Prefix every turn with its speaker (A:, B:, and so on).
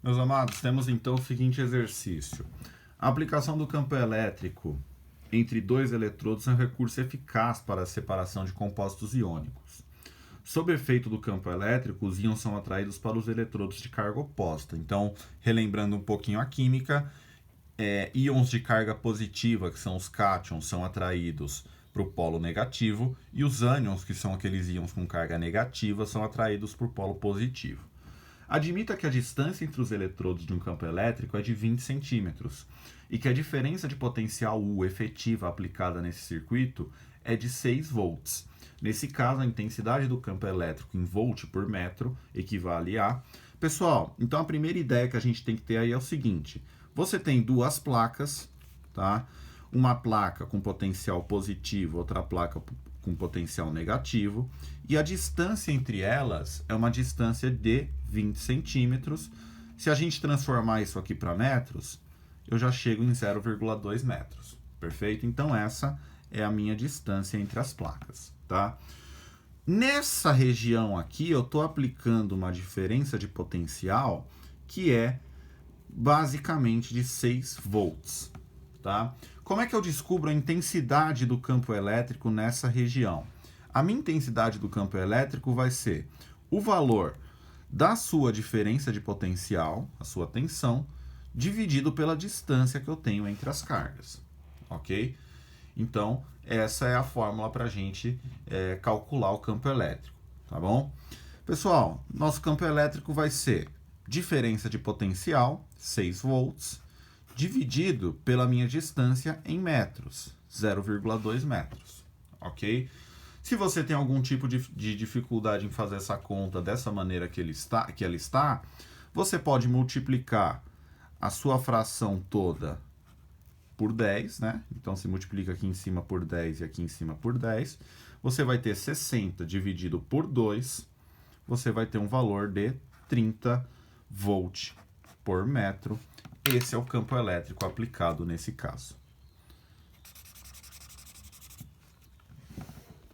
A: Meus amados, temos então o seguinte exercício. A aplicação do campo elétrico entre dois eletrodos é um recurso eficaz para a separação de compostos iônicos. Sob efeito do campo elétrico, os íons são atraídos para os eletrodos de carga oposta. Então, relembrando um pouquinho a química, íons de carga positiva, que são os cátions, são atraídos para o polo negativo, e os ânions, que são aqueles íons com carga negativa, são atraídos para o polo positivo. Admita que a distância entre os eletrodos de um campo elétrico é de 20 centímetros e que a diferença de potencial U efetiva aplicada nesse circuito é de 6 volts. Nesse caso, a intensidade do campo elétrico em volt por metro equivale a... Pessoal, então a primeira ideia que a gente tem que ter aí é o seguinte. Você tem duas placas, tá? Uma placa com potencial positivo, outra placa com potencial negativo, e a distância entre elas é uma distância de 20 centímetros. Se a gente transformar isso aqui para metros, eu já chego em 0,2 metros, perfeito? Então essa é a minha distância entre as placas, tá? Nessa região aqui, eu estou aplicando uma diferença de potencial que é basicamente de 6 volts, tá? Como é que eu descubro a intensidade do campo elétrico nessa região? A minha intensidade do campo elétrico vai ser o valor da sua diferença de potencial, a sua tensão, dividido pela distância que eu tenho entre as cargas, ok? Então, essa é a fórmula para a gente calcular o campo elétrico, tá bom? Pessoal, nosso campo elétrico vai ser diferença de potencial, 6 volts, dividido pela minha distância em metros, 0,2 metros, ok? Se você tem algum tipo de dificuldade em fazer essa conta dessa maneira que ela está, você pode multiplicar a sua fração toda por 10, né? Então, se multiplica aqui em cima por 10 e aqui em cima por 10, você vai ter 60 dividido por 2, você vai ter um valor de 30 volt por metro. Esse é o campo elétrico aplicado nesse caso.